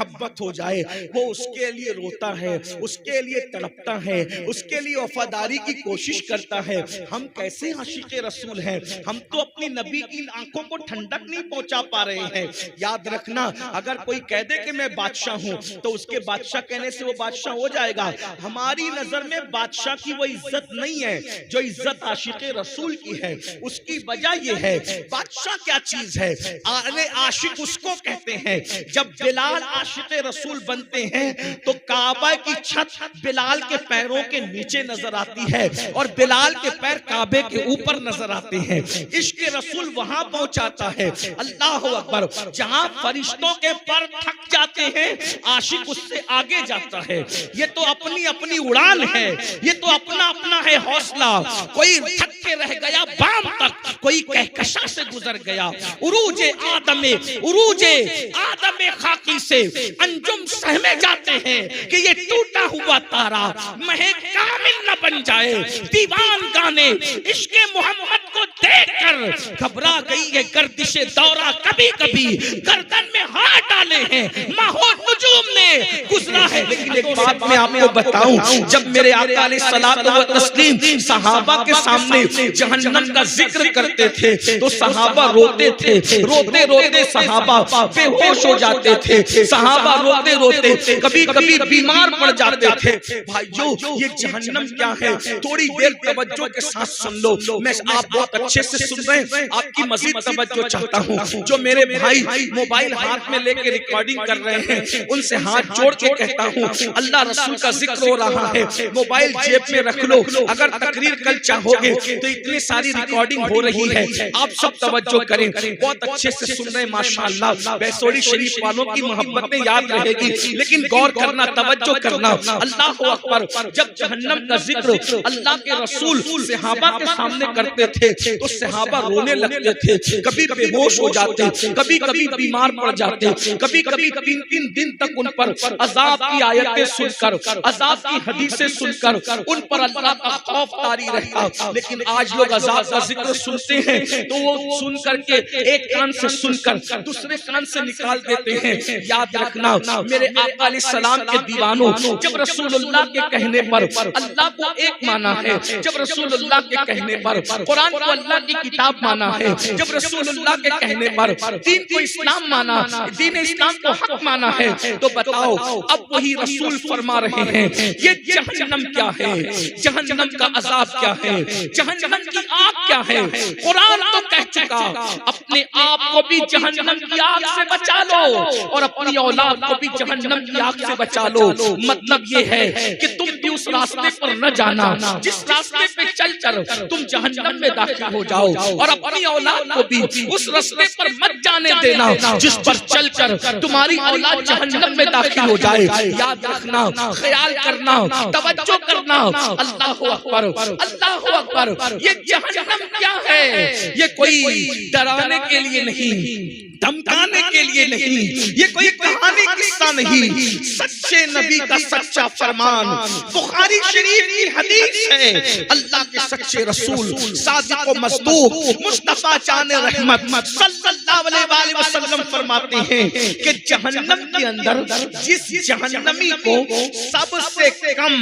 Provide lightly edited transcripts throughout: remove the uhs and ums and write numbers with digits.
मोहब्बत हो जाए, वो उसके लिए रोता है, उसके लिए तड़पता है, उसके लिए वफादारी की कोशिश करता है। हम कैसे आशिक़े रसूल हैं? हम तो अपनी नबी की आंखों को ठंडक नहीं पहुंचा पा रहे हैं। याद रखना, अगर कोई कह दे कि मैं बादशाह हूं तो उसके बादशाह कहने से वो बादशाह हो जाएगा। हमारी नजर में बादशाह की वो इज्जत नहीं है जो इज्जत आशिक़े रसूल की है। उसकी वजह यह है, बादशाह क्या चीज है? अरे आशिक उसको कहते हैं। जब बिलाल आशिक़े रसूल बनते हैं तो काबा की छत बिलाल के पैरों के नीचे नजर आती है और बिलाल के पैर काबे के ऊपर नजर आते हैं। इश्क़ रसूल वहां पहुंचाता है। अल्लाह अकबर, जहां फरिश्तों के पर थक जाते हैं, आशिक उससे आगे जाता है। ये तो अपनी अपनी उड़ान है, ये तो अपना अपना है हौसला। कोई थक के रह गया बाम तक, कोई कहकशा से गुजर गया। उरूजे आदम खाकी से अंजुम सहमे जाते हैं कि ये टूटा हुआ तारा महे कामिल न बन जाए। दीवान गाने इश्क़े मोहम्मद को देखकर घबरा गई है गर्दिशे दौरा। कभी कभी गर्दन में हाथ डाले हैं माहौल हुजूम ने गुजरा है। लेकिन एक बात मैं आपको बताऊं, जब मेरे आका अलैहिस्सलातु व तस्लीम सहाबा के सामने जहन्नम का जिक्र करते थे तो सहाबा रोते थे। रोते रोते सहाबा बेहोश हो जाते थे, सहाबा रोते रोते कभी कभी बीमार पड़ जाते थे। भाइयों, ये जहन्नम क्या है? थोड़ी देर तवज्जो के साथ सुन लो। मैं आप बहुत अच्छे से सुन रहे हैं, आपकी मजीद तवज्जो चाहता हूँ। जो मेरे भाई मोबाइल हाथ में लेके रिकॉर्डिंग कर रहे हैं, उनसे हाथ जोड़ के कहता हूँ, अल्लाह रसूल का जिक्र हो रहा है, मोबाइल जेब में रख लो। अगर तकरीर कल चाहोगे तो इतनी सारी रिकॉर्डिंग हो रही है, आप सब तवज्जो करें। बहुत अच्छे से सुन रहे हैं माशाअल्लाह। बैसोड़ी शरीफ वालों की मोहब्बतें याद रहेगी, लेकिन गौर करना, तवज्जो करना। अल्लाह अकबर, जब जहन्नम का जिक्र अल्लाह के रसूल सहाबा के सामने करते थे तो सहाबा रोने लगते थे, कभी बेहोश हो जाते, कभी कभी बीमार पड़ जाते, कभी कभी 3-3 दिन तक उन पर अजाब की आयतें सुनकर, अजाब की हदीसें सुनकर उन पर अल्लाह का खौफ तारी रहता। लेकिन आज लोग अजाब का जिक्र सुनते हैं तो वो सुन करके एक कान से सुनकर दूसरे कान से निकाल देते हैं। याद रखना मेरे आका अलैहिस्सलाम के दीवानों, जब रसूलुल्लाह के कहने पर अल्लाह को एक माना है, जब रसूलुल्लाह के कहने पर कुरान को अल्लाह की किताब माना है, जब रसूलुल्लाह के कहने पर दीन को इस्लाम माना, दीन इस्लाम को हक माना है, तो बताओ अब वही रसूल फरमा रहे हैं ये जहन्नम क्या है, जहन्नम का अजाब क्या है, जहन्नम की आग क्या है। कुरान तो कह चुका, अपने आप को भी जहन्नम की आग से बचा लो और अपनी औलाद को भी जहन्नम की आग से बचा लो। मतलब ये है कि तुम भी उस रास्ते पर न जाना जिस रास्ते पे चलकर तुम जहन्नम में दाखिल हो जाओ, और अपनी औलाद को भी उस रास्ते पर मत जाने देना जिस पर चलकर तुम्हारी औलाद जहन्नम में दाखिल हो जाए। याद रखना, ख्याल करना, तवज्जो करना। अल्लाह अकबर, अल्लाह अकबर। ये जहन्नम क्या है? ये कोई डराने के लिए नहीं, धमकाने के लिए नहीं, ये कोई कहानी किस्सा नहीं, सच्चे नबी का सच्चा फरमान, बुखारी शरीफ की हदीस है। अल्लाह के सच्चे रसूल सादिक व मस्दूक मुस्तफा जान रहमत सल्लल्लाहु अलैहि वसल्लम फरमाते हैं कि जहन्नम के अंदर जिस जहन्नमी को सबसे कम,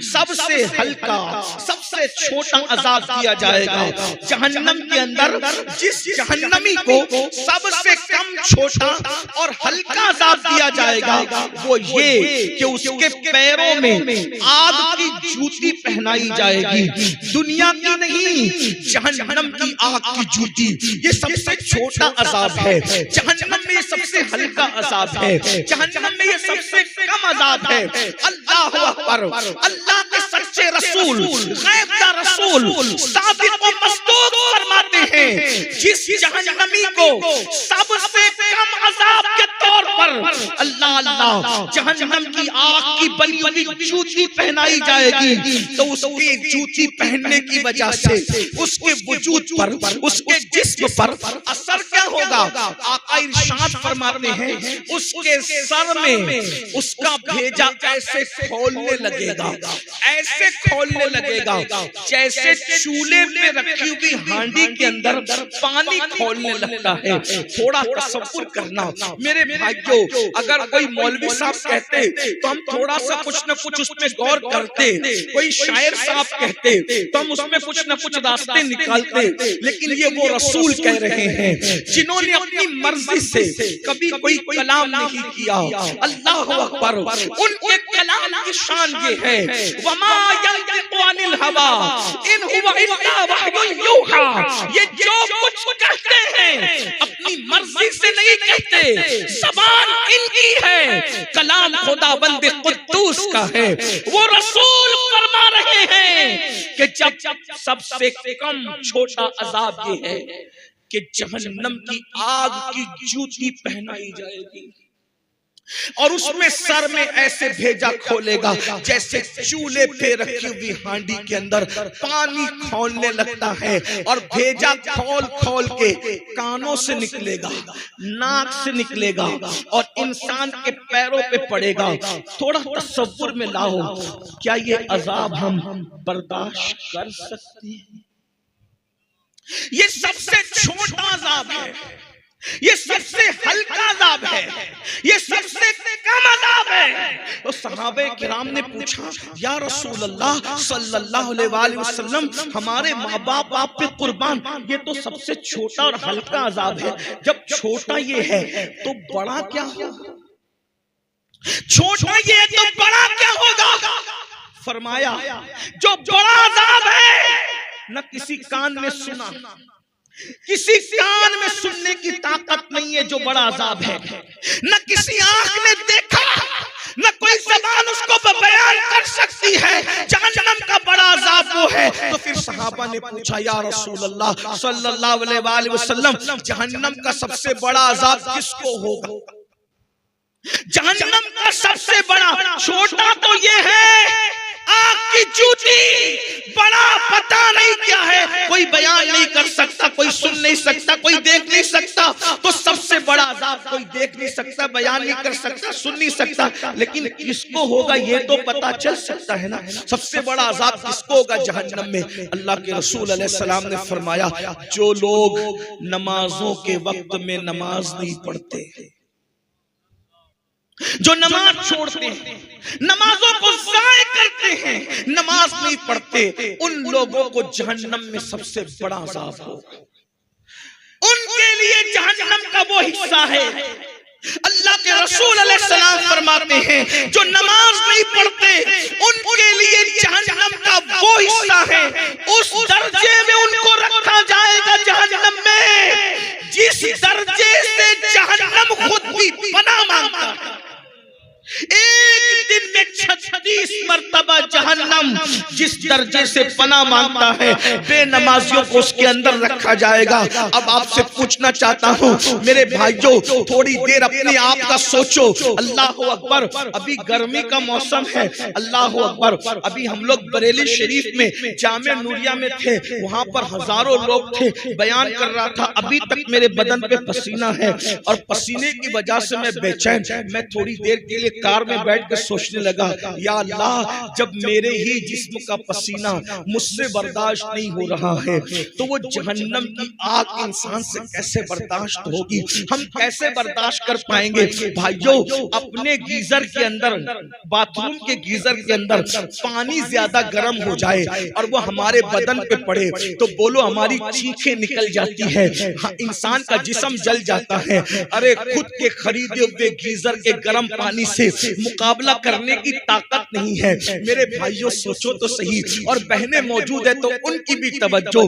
सबसे हल्का, सबसे छोटा अजाब दिया जाएगा, जहन्नम के अंदर जिस जहन्नमी को सबसे कम, छोटा और हल्का अजाब दिया जाएगा, वो ये कि उसके पैरों में आग की जूती पहनाई जाएगी। दुनिया की नहीं, जहन्नम की आग की जूती। ये सबसे छोटा अजाब है, जहन्नम में ये सबसे हल्का अजाब है, जहन्नम में ये सबसे कम अजाब है। अल्लाह अकबर। अल्लाह के सच्चे रसूल, गैब का रसूल, सादिक व मस्दूक फरमाते हैं जिस जहन्नमी को सबसे कम अजाब के तौर पर अल्लाह अल्लाह जहन्नम की आग की बनी हुई जूती पहनाई जाएगी, तो उसकी जूती पहनने की वजह से उसके वजूद पर, उसके जिस्म पर असर क्या होगा? आका इरशाद फरमाते हैं उसके सर में उसका भेजा ऐसे खोलने लगेगा, ऐसे खोलने लगेगा जैसे चूल्हे पे रखी हुई हांडी के अंदर पानी खोलने लगता है। थोड़ा तसव्वुर करना, करना। मेरे भाइयों, अगर कोई मौलवी साहब कहते तो हम थोड़ा सा कुछ न कुछ उसमें गौर करते, कोई शायर साहब कहते तो हम उसमें कुछ न कुछ रास्ते निकालते, लेकिन ये वो रसूल कह रहे हैं जिन्होंने अपनी मर्जी से कभी कोई कलाम नहीं किया। अल्लाह अकबर। उनके कलाम की शान ये है, वमा यंतिकु अनिल हवा इन हुवा इल्ला वह्युन यूहा। ये जो कुछ कहते हैं अपनी मर्जी से नहीं कहते, ज़बान इनकी है, कलाम खुदाबंद कुद्दूस का है। वो रसूल फरमा रहे हैं कि जब सबसे कम छोटा अजाब ये है कि जहन्नम की आग की जूती पहनाई जाएगी और उसमें सर में ऐसे भेजा खोलेगा जैसे चूल्हे पे रखी हुई हांडी के अंदर पानी खौलने लगता है, और भेजा खोल खोल के कानों से निकलेगा, नाक से निकलेगा और इंसान के पैरों पे पड़ेगा। थोड़ा तसव्वुर में लाओ, क्या ये अजाब हम बर्दाश्त कर सकते हैं? ये सबसे छोटा अजाब है, ये सबसे हल्का अजाब है, ये सबसे कम अजाब है। तो सहाबे किराम ने पूछा, या रसूल अल्लाह सल्लल्लाहु अलैहि वसल्लम, हमारे माँ बाप आप पे कुर्बान, ये तो सबसे छोटा और हल्का अजाब है। जब छोटा ये है तो बड़ा क्या होगा? छोटा ये है तो बड़ा क्या होगा? फरमाया, जो बड़ा अजाब है न किसी कान में सुना, किसी कान में सुनने की ताकत नहीं है जो बड़ा अजाब है, न किसी आंख ने देखा, न कोई ज़बान उसको बयान कर सकती है। जहन्नम का बड़ा अजाब वो है। तो फिर सहाबा ने पूछा, या रसूल अल्लाह सल्लल्लाहु अलैहि वसल्लम, जहन्नम का सबसे बड़ा अजाब किसको होगा? जहन्नम का सबसे बड़ा, छोटा तो ये है आग की जूती, बड़ा पता नहीं क्या है, कोई बयान नहीं कर सकता, कोई सुन नहीं सकता, कोई देख नहीं सकता। तो सबसे बड़ा अजाब कोई देख नहीं सकता, बयान नहीं कर सकता, सुन नहीं सकता, लेकिन किसको होगा ये तो पता चल सकता है ना। सबसे बड़ा अजाब किसको होगा जहन्नम में? अल्लाह के रसूल अलैहिस्सलाम ने फरमाया, जो लोग नमाजों के वक्त में नमाज नहीं पढ़ते, जो नमाज छोड़ते हैं, नमाजों को ज़ाय करते हैं, नमाज नहीं पढ़ते, उन लोगों को जहन्नम में सबसे बड़ा अज़ाब होगा। उनके लिए जहन्नम का वो हिस्सा है। अल्लाह के रसूल अलैहिस्सलाम फरमाते हैं, जो नमाज नहीं पढ़ते उनके लिए जहन्नम का वो हिस्सा है, उस दर्जे में उनको रखा जाएगा जहन्नम में जिस दर्जे से जहन्नम खुद भी पनाह मांगता है। एक दिन में 36 मर्तबा जहन्नम जिस दर्जे से पनाह मांगता है, बेनमाजियों को उसके अंदर रखा जाएगा। अब आपसे पूछना चाहता हूँ मेरे भाइयों, थोड़ी देर अपने आप का सोचो। अल्लाह अकबर। अभी गर्मी का मौसम है, अल्लाह अकबर। अभी हम लोग बरेली शरीफ में जामे नूरिया में थे, वहां पर हजारों लोग थे, बयान कर रहा था। अभी तक मेरे बदन पे पसीना है और पसीने की वजह से मैं बेचैन। मैं थोड़ी देर के लिए कार में बैठ कर सोचने लगा, या अल्लाह, जब मेरे ही जिस्म का पसीना मुझसे बर्दाश्त नहीं हो रहा है तो वो जहन्नम की आग इंसान से कैसे बर्दाश्त होगी? हम कैसे बर्दाश्त कर पाएंगे? भाइयों, अपने गीजर के अंदर, बाथरूम के गीजर के अंदर पानी ज्यादा गर्म हो जाए और वो हमारे बदन पे पड़े तो बोलो हमारी चीखें निकल जाती है, इंसान का जिस्म जल जाता है। अरे खुद के खरीदे हुए गीजर के गर्म पानी से मुकाबला करने की ताकत नहीं है। मेरे भाइयों सोचो तो सही। और बहनें मौजूद है तो उनकी भी तवज्जो।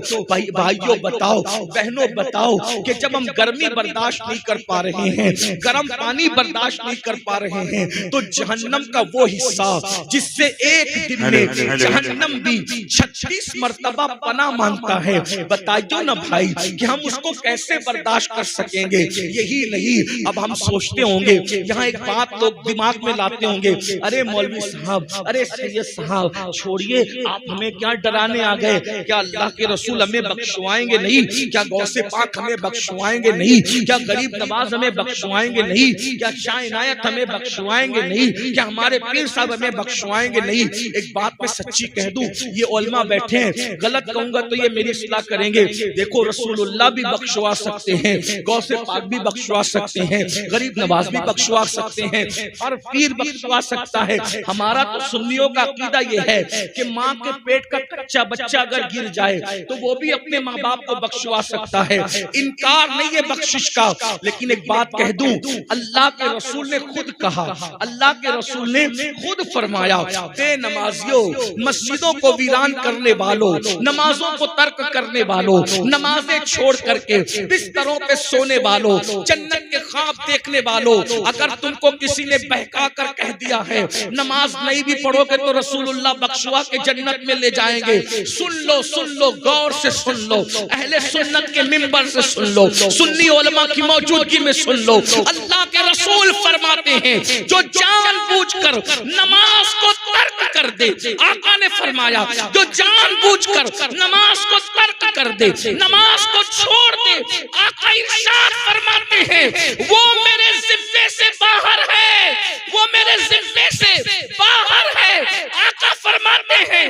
भाइयों बताओ, बहनों बताओ कि जब हम गर्मी बर्दाश्त नहीं कर पा रहे हैं, गर्म पानी बर्दाश्त नहीं कर पा रहे हैं, तो जहन्नम का वो हिस्सा जिससे एक दिन में जहन्नम भी 36 मर्तबा पनाह मांगता है, बताइए ना भाई कि हम उसको कैसे बर्दाश्त कर सकेंगे? यही नहीं, अब हम सोचते होंगे, यहाँ एक बात लोग दिमाग में लाते होंगे, अरे मौलवी साहब, अरे सैयद साहब छोड़िए, आप हमें क्या डराने आ गए? क्या अल्लाह के रसूल हमें बख्शवाएंगे नहीं? क्या गौसे पाक हमें बख्शवाएंगे नहीं? क्या गरीब नवाज हमें बख्शवाएंगे नहीं? क्या शाह इनायत हमें बख्शवाएंगे नहीं? क्या हमारे पीर साहब हमें बख्शवाएंगे नहीं? एक बात मैं सच्ची कह दूं, ये उलमा बैठे हैं, गलत कहूंगा तो ये मेरी इस्लाह करेंगे। देखो रसूलुल्लाह भी बख्शवा सकते हैं, गौसे पाक भी बख्शवा सकते हैं, गरीब नवाज भी बख्शवा सकते हैं, और पीर बख्शवा सकता है। हमारा तो सुन्नियों का अकीदा ये है कि माँ के पेट का कच्चा बच्चा अगर गिर जाए तो वो भी अपने माँ बाप को बख्शवा सकता है। इनकार नहीं है बख्शिश का। लेकिन एक बात कह दूं, अल्लाह के रसूल ने खुद कहा, अल्लाह के रसूल ने खुद फरमाया, बेनमाजियों, मस्जिदों को वीरान करने वालों, नमाजों को तर्क करने वालों, नमाजें छोड़ करके बिस्तरों पे सोने वालों, जन्नत के ख्वाब देखने वालों, अगर तुमको किसी ने बहका कर कह दिया है नमाज नहीं भी पढ़ोगे तो रसूलुल्लाह बख्शवा के जन्नत में ले जाएंगे, सुन लो, गौर से सुन लो, अहले सुन्नत के मिंबर से सुन लो, सुन्नी उलमा की मौजूदगी में सुन लो। अल्लाह के रसूल फरमाते हैं, जो जानबूझकर नमाज को तर्क कर दे, आका ने फरमाया, जो जानबूझकर नमाज को तर्क कर दे, नमाज को छोड़ दे, आका इरशाद फरमाते हैं, वो मेरे जिम्मे से बाहर है, वो मेरे जिम्मे से बाहर है। आका फरमाते हैं,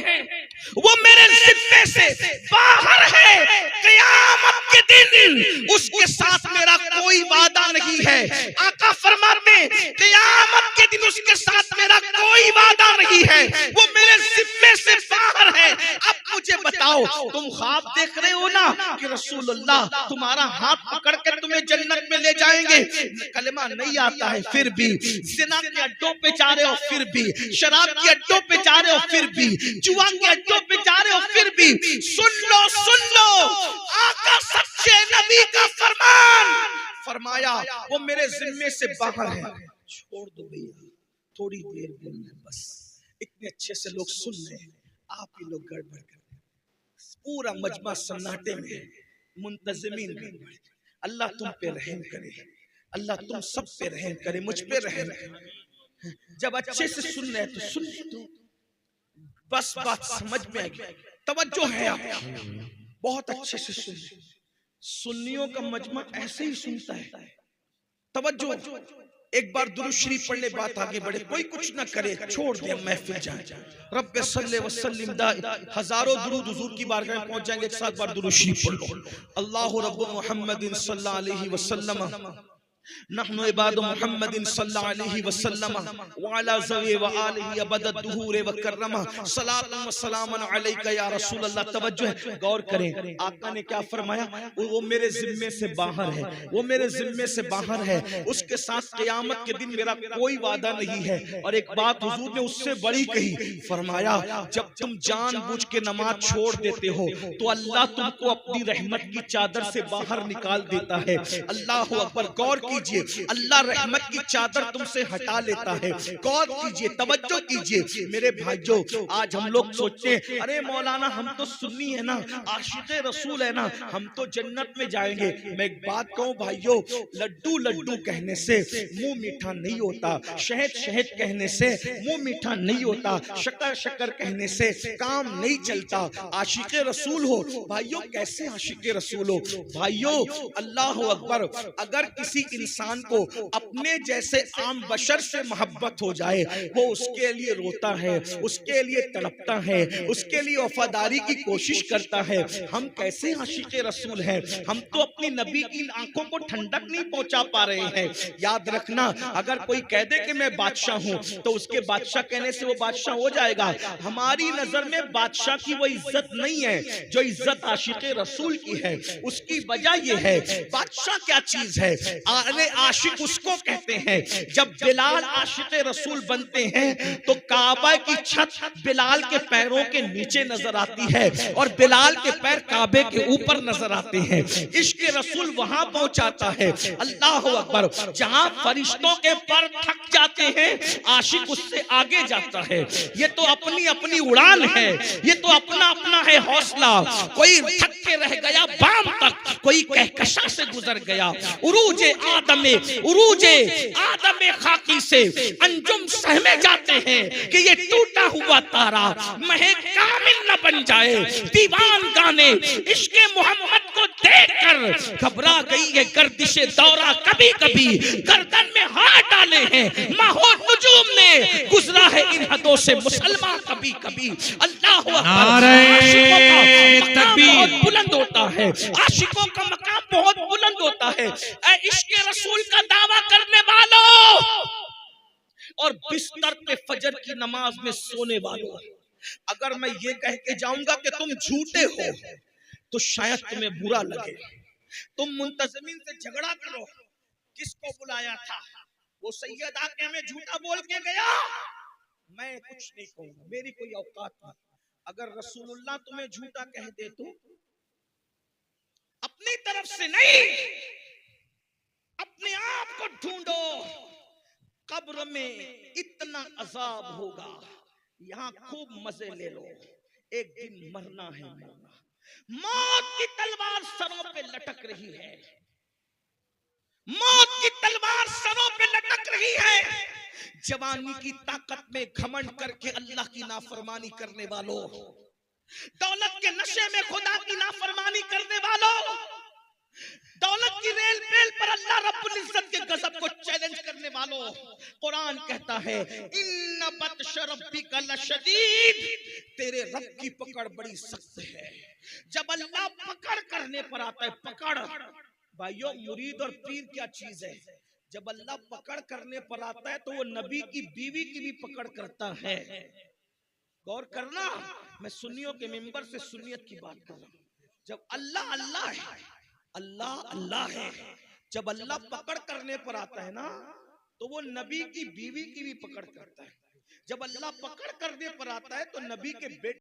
वो मेरे जिम्मे से बाहर है, क़यामत के दिन उसके साथ मेरा कोई वादा नहीं है। आका फरमाते हैं, क़यामत के दिन उसके साथ मेरा कोई वादा नहीं है, वो मेरे जिम्मे से बाहर है। अब मुझे बताओ, तुम ख्वाब देख रहे हो ना कि रसूलुल्लाह तुम्हारा हाथ पकड़ कर तुम्हें जन्नत में ले जाएंगे, कलमा नहीं आता है फिर भी, ज़िना के अड्डों पे जा रहे हो फिर भी, शराब के अड्डों पे जा रहे हो फिर भी, जुआ के अड्डों पे जा रहे हो फिर भी, सुन लो, आका सच्चे नबी का फरमान फरमाया, वो मेरे जिम्मे से बाहर है। छोड़ दो भैया, थोड़ी देर बोलना बस, इतने अच्छे से लोग सुन रहे हैं, आप ही लोग गड़बड़ कर रहे हैं, पूरा मजमा सन्नाटे में, मुंतज़िमीन गड़बड़। अल्लाह तुम पे रहम करे, अल्लाह तुम सब पे रहम करे, मुझ पे रहम करे। जब अच्छे से सुन रहे तो सुन लो, बस बात समझ में आएगी, तवज्जो है आपकी, बहुत अच्छे से सुन। सुन्नियों का मजमा ऐसे ही सुनता है, तवज्जो। एक बार दुरूद शरीफ पढ़ ले, बात आगे बढ़े, कोई कुछ ना करे, छोड़ दे महफिल जाए। रब्बे सल्ले व सल्लिम हजारों दुरूद हुजूर की बारगाह में पहुंच जाएंगे। एक साथ बार दुरूद शरीफ पढ़ लो। अल्लाहु रब्बु मुहम्मदिन सल्लल्लाहु अलैहि वसल्लम, नहनु इबादु मुहम्मदिन सल्लल्लाहु अलैहि वसल्लम व अला ज़वी व आलिहि अबद दुहूर व कररमा सलातु व सलामुन अलैका या रसूल अल्लाह। तवज्जो है, गौर करें, आका ने क्या फरमाया, वो मेरे जिम्मे से बाहर है, वो मेरे जिम्मे से बाहर है, उसके साथ क़यामत के दिन मेरा कोई वादा नहीं है। और एक बात हुजूर ने उससे बड़ी कही, फरमाया, जब तुम जानबूझ के नमाज छोड़ देते हो तो अल्लाह तुमको अपनी रहमत की चादर से बाहर निकाल देता है। अल्लाहु अकबर, गौर कीजिए, अल्लाह रहमत की चादर तुमसे हटा लेता है। गौर कीजिए, तवज्जो कीजिए मेरे भाइयों। आज हम लोग सोचते हैं, अरे मौलाना हम तो सुन्नी है ना, आशिक़े रसूल है ना, हम तो जन्नत में जाएंगे। मैं एक बात कहूं भाइयों, लड्डू कहने से मुंह मीठा नहीं होता, शहद कहने से मुंह मीठा नहीं होता, शक्कर कहने से काम नहीं चलता। आशिक़े रसूल हो भाइयों, कैसे आशिक़े रसूल हो भाइयों? अल्लाह अकबर, अगर किसी इंसान को अपने जैसे आम बशर से मोहब्बत हो जाए, वो उसके लिए रोता है, उसके लिए तड़पता है, उसके लिए वफादारी की कोशिश करता है। हम कैसे आशिक़े रसूल हैं? हम तो अपनी नबी की आंखों को ठंडक नहीं पहुंचा पा रहे हैं। याद रखना, अगर कोई कह दे कि मैं बादशाह हूं तो उसके बादशाह कहने से वो बादशाह हो जाएगा। हमारी नजर में बादशाह की वो इज्जत नहीं है जो इज्जत आशिक़े रसूल की है। उसकी वजह यह है, बादशाह क्या चीज है? अरे आशिक उसको कहते हैं। जब बिलाल आशिक़े रसूल बनते हैं तो काबा की छत बिलाल के पैरों के नीचे नजर आती है और बिलाल के पैर काबे के ऊपर नजर आते हैं। इश्क रसूल वहां पहुंचाता है। अल्लाह अकबर, जहां फरिश्तों के पर थक जाते हैं, आशिक उससे आगे जाता है। ये तो अपनी अपनी उड़ान है, ये तो अपना अपना है हौसला। कोई थक के रह गया बाम तक, कोई कहकशा से गुजर गया। उरूजे आदमे खाकी से अंजुम सहमे जाते हैं कि ये टूटा हुआ तारा महे कामिल न बन जाए। दीवान गाने इश्के मोहम्मद को देखकर घबरा गई है गर्दिशे दौरा, कभी कभी गर्दन में हाथ डाले हैं माहौल नजूम ने, गुजरा है इन हदों से मुसलमान कभी कभी। अल्लाह बहुत बुलंद होता है, आशिकों का मकाम बहुत बुलंद होता है। इश्क़ रसूल का दावा करने वालों और बिस्तर पे फजर की नमाज में सोने वालों, अगर मैं ये कह के जाऊंगा कि तुम झूठे हो तो शायद तुम्हें बुरा लगे। तुम मुंतज़िमीन से झगड़ा करो, किसको बुलाया था? वो सैयद आके हमें झूठा बोल के गया, मैं कुछ नहीं कहूंगा, मेरी कोई औकात नहीं। अगर रसूलुल्लाह तुम्हें झूठा कह दे तो अपनी तरफ से नहीं, अपने आप को ढूंढो। कब्र में इतना अजाब होगा, यहाँ खूब मजे ले लो, एक दिन मरना है मरना। मौत की तलवार सरों पे लटक रही है, मौत की तलवार सरों पे लटक रही है। जवानी की ताकत में घमंड करके अल्लाह की नाफरमानी करने वालों, दौलत के नशे में खुदा की नाफरमानी करने वालों, दौलत की रेल पेल पर अल्लाह रब्बुल इज्जत के गजब को चैलेंज करने वालों, कुरान कहता है इन्न बत्श रब्बिका लशदीद, तेरे रब की पकड़ बड़ी सख्त है। जब अल्लाह पकड़ करने पर आता है, पकड़ भाइयों, मुरीद और पीर क्या चीज है? जब अल्लाह पकड़ करने पर आता है तो वो नबी की बीवी की भी पकड़ करता है। गौर करना, मैं सुन्नियों के मिंबर से सुन्नियत की बात कर रहा हूं। जब अल्लाह अल्लाह है, अल्लाह अल्लाह है, जब अल्लाह पकड़ करने पर आता है ना तो वो नबी की बीवी की भी पकड़ करता है। जब अल्लाह पकड़ करने पर आता है तो नबी के बेटे